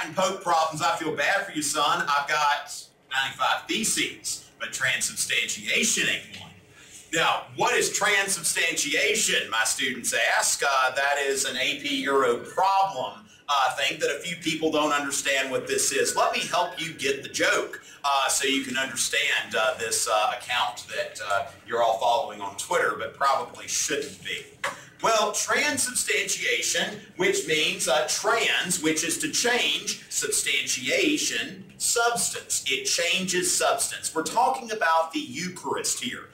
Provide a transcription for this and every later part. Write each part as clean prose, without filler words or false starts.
having Pope problems, I feel bad for you, son. I've got 95 theses, but transubstantiation ain't one. Now, what is transubstantiation, my students ask? That is an AP Euro problem. I think that a few people don't understand what this is. Let me help you get the joke so you can understand this account that you're all following on Twitter, but probably shouldn't be. Well, transubstantiation, which means trans, which is to change, substantiation, substance. It changes substance. We're talking about the Eucharist here,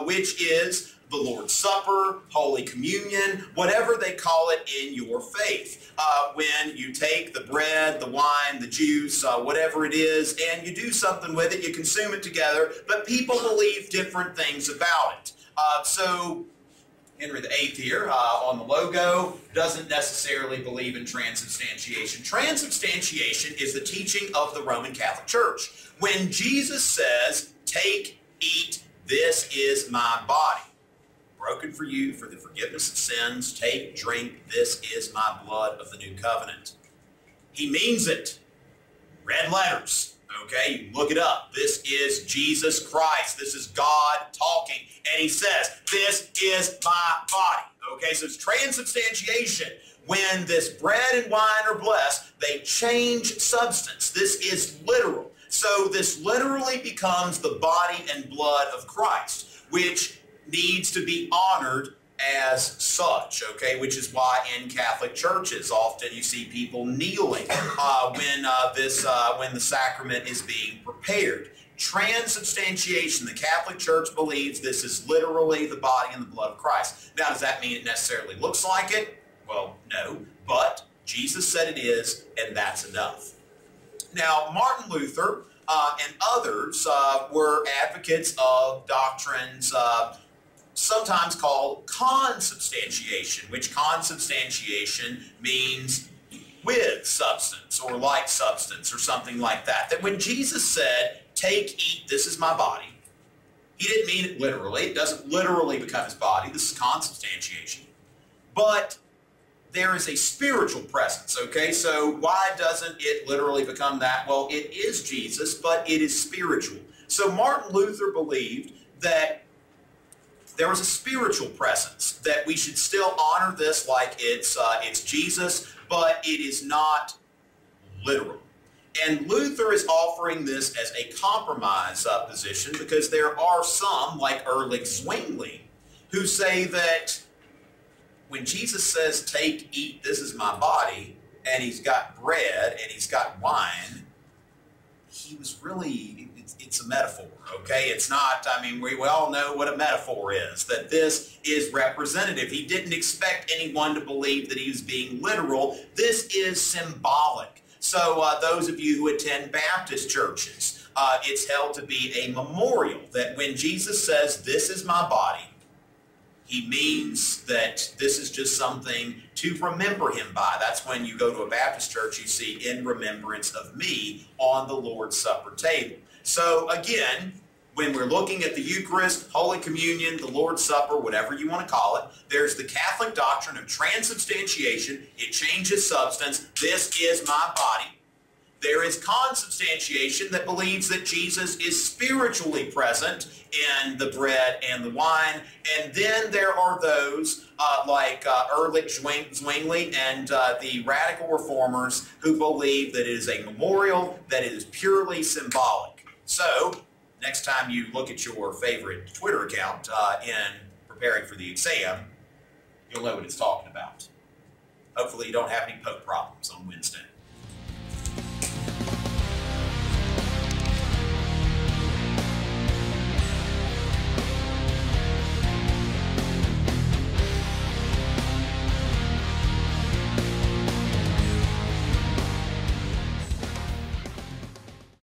which is the Lord's Supper, Holy Communion, whatever they call it in your faith. When you take the bread, the wine, the juice, whatever it is, and you do something with it, you consume it together, but people believe different things about it. So Henry VIII here on the logo doesn't necessarily believe in transubstantiation. Transubstantiation is the teaching of the Roman Catholic Church. When Jesus says, "Take, eat, this is my body, broken for you for the forgiveness of sins. Take, drink, this is my blood of the new covenant." He means it. Red letters. Okay, you look it up. This is Jesus Christ. This is God talking. And he says, "This is my body." Okay, so it's transubstantiation. When this bread and wine are blessed, they change substance. This is literal. So this literally becomes the body and blood of Christ, which needs to be honored as such, okay, which is why in Catholic churches often you see people kneeling when the sacrament is being prepared. Transubstantiation, the Catholic Church believes this is literally the body and the blood of Christ. Now, does that mean it necessarily looks like it? Well, no, but Jesus said it is, and that's enough. Now, Martin Luther and others were advocates of doctrines sometimes called consubstantiation, which consubstantiation means with substance or like substance or something like that. That when Jesus said, "Take, eat, this is my body," he didn't mean it literally. It doesn't literally become his body. This is consubstantiation. But there is a spiritual presence, okay? So why doesn't it literally become that? Well, it is Jesus, but it is spiritual. So Martin Luther believed that there was a spiritual presence, that we should still honor this like it's Jesus, but it is not literal. And Luther is offering this as a compromise position because there are some, like Urlich Zwingli, who say that when Jesus says, "Take, eat, this is my body," and he's got bread and he's got wine, he was really, it's a metaphor, okay? It's not, I mean, we all know what a metaphor is, that this is representative. He didn't expect anyone to believe that he was being literal. This is symbolic. So those of you who attend Baptist churches, it's held to be a memorial that when Jesus says, "This is my body," he means that this is just something to remember him by. That's when you go to a Baptist church, you see "in remembrance of me" on the Lord's Supper table. So again, when we're looking at the Eucharist, Holy Communion, the Lord's Supper, whatever you want to call it, there's the Catholic doctrine of transubstantiation. It changes substance. This is my body. There is consubstantiation that believes that Jesus is spiritually present in the bread and the wine. And then there are those like Urlich Zwingli and the radical reformers who believe that it is a memorial, that it is purely symbolic. So next time you look at your favorite Twitter account in preparing for the exam, you'll know what it's talking about. Hopefully you don't have any Pope problems on Wednesday.